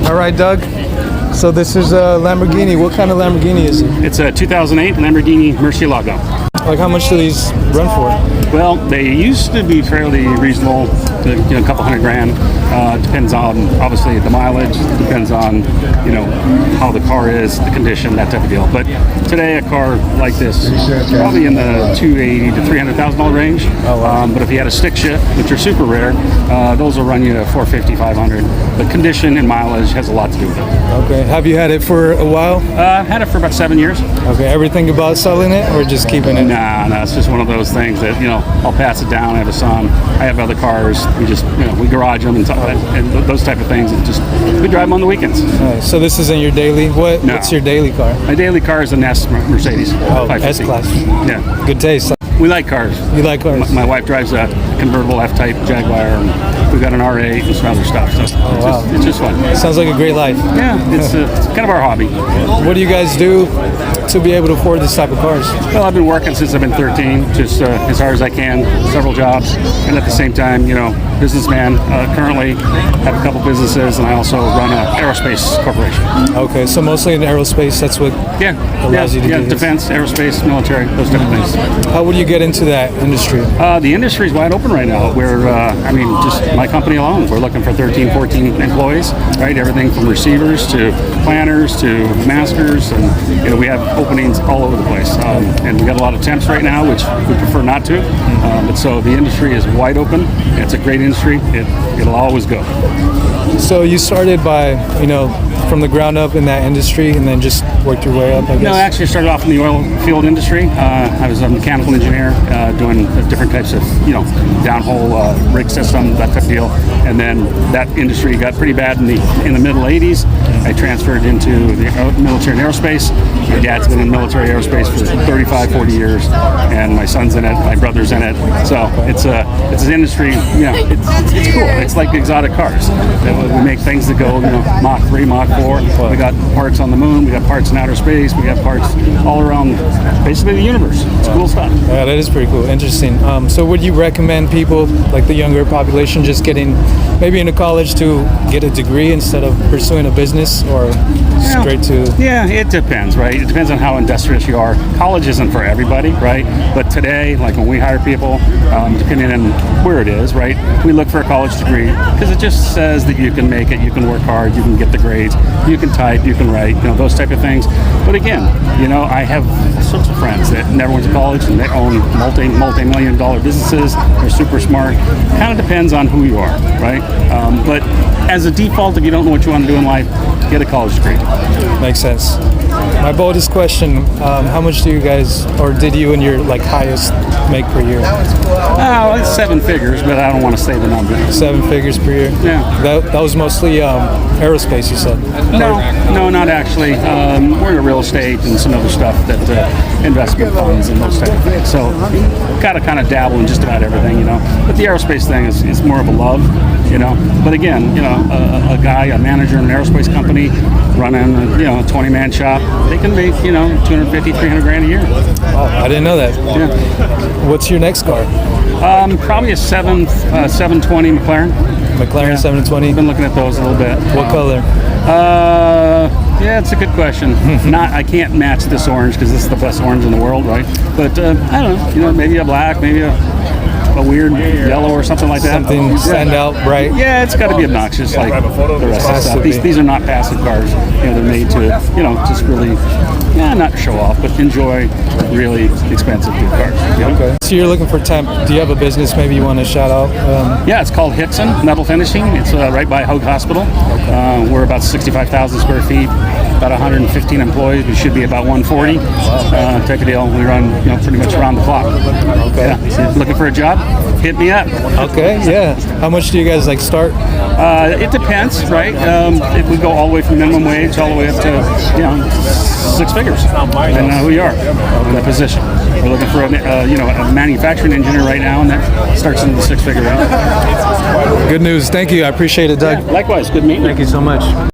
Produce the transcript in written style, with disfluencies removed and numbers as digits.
All right, Doug. So this is a Lamborghini. What kind of Lamborghini is it? It's a 2008 Lamborghini Murciélago. Like, how much do these run for? Well, they used to be fairly reasonable, a couple $100,000. Depends on, obviously, the mileage. Depends on, how the car is, the condition, that type of deal. But today, a car like this is probably in the $280,000 to $300,000 range. Oh, wow. But if you had a stick shift, which are super rare, those will run you $450,000, $500,000. But condition and mileage has a lot to do with it. Okay. Have you had it for a while? I've had it for about 7 years. Okay. Everything about selling it or just keeping it? No, it's just one of those things that, I'll pass it down. I have a son. I have other cars. We just, we garage them and those type of things. And just, we drive them on the weekends. So this isn't your daily? What's your daily car? My daily car is a Nest Mercedes. Oh, S-Class. Yeah. Good taste. We like cars. You like cars? My wife drives a convertible F-Type Jaguar, and we've got an R8 and some other stuff. So it's just fun. Sounds like a great life. Yeah, it's kind of our hobby. What do you guys do to be able to afford this type of cars? Well, I've been working since I've been 13, just as hard as I can, several jobs, and at the same time, businessman. Currently have a couple businesses, and I also run an aerospace corporation. Okay, so mostly in aerospace, that's what allows you to do this? Defense, aerospace, military, those type of things. How would you get into that industry? The industry is wide open right now. Just my company alone, we're looking for 13, 14 employees, right? Everything from receivers to planners to masters, and we have openings all over the place. And we got a lot of temps right now, which we prefer not to. But so the industry is wide open. It's a great industry. It'll always go. So you started by, from the ground up in that industry and then just worked your way up, I guess? No, I actually started off in the oil field industry. I was a mechanical engineer doing different types of, downhole rig system, that type of deal. And then that industry got pretty bad in the middle 80s. I transferred into the military and aerospace. My dad's been in military aerospace for 35, 40 years, and my son's in it, my brother's in it. So it's an industry, it's cool. It's like exotic cars. We make things that go, Mach 3, Mach 4. We got parts on the moon, we got parts in outer space, we got parts all around basically the universe. It's cool stuff. Yeah, that is pretty cool. Interesting. So would you recommend people, like the younger population, just getting maybe into college to get a degree instead of pursuing a business, or straight to... Yeah, it depends, right? It depends on how industrious you are. College isn't for everybody, right? But today, like when we hire people, depending on where it is, right, we look for a college degree because it just says that you can make it, you can work hard, you can get the grades, you can type, you can write, those type of things. But again, I have all sorts of friends that never went to college and they own multi-million-dollar businesses. They're super smart. Kind of depends on who you are, right? But as a default, if you don't know what you want to do in life, get a college degree. Makes sense. My boldest question, how much do you guys, or did you and your highest make per year? It's 7 figures, but I don't want to say the number. 7 figures per year? Yeah. That was mostly aerospace, you said? No, not actually. We're in real estate and some other stuff, that investment funds and those type of things. So got to kind of dabble in just about everything, But the aerospace thing is more of a love, But again, a guy, a manager in an aerospace company running a 20-man shop, they can make, $250,000, $300,000 a year. Wow, I didn't know that. Yeah. What's your next car? Probably a 720 McLaren. McLaren 720? Been looking at those a little bit. What color? Yeah, it's a good question. I can't match this orange because this is the best orange in the world, right? But I don't know, maybe a black, maybe a weird yellow or something like that. Something stand out bright. Yeah, it's got to be obnoxious like the rest of the stuff. These are not passive cars. They're made to, just really, not show off, but enjoy really expensive good cars. Okay. So you're looking for temp. Do you have a business maybe you want to shout out? Yeah, it's called Hixson Metal Finishing. It's right by Hoag Hospital. Okay. We're about 65,000 square feet, about 115 employees. We should be about 140. Type of deal. We run, pretty much around the clock. Okay. Yeah. Looking for a job? Hit me up. Okay, yeah. How much do you guys start? It depends, right? If we go all the way from minimum wage all the way up to, 6 figures, depending on who you are in that position. We're looking for a manufacturing engineer right now, and that starts in the 6-figure range. Good news. Thank you. I appreciate it, Doug. Yeah, likewise. Good meeting you. Thank you so much.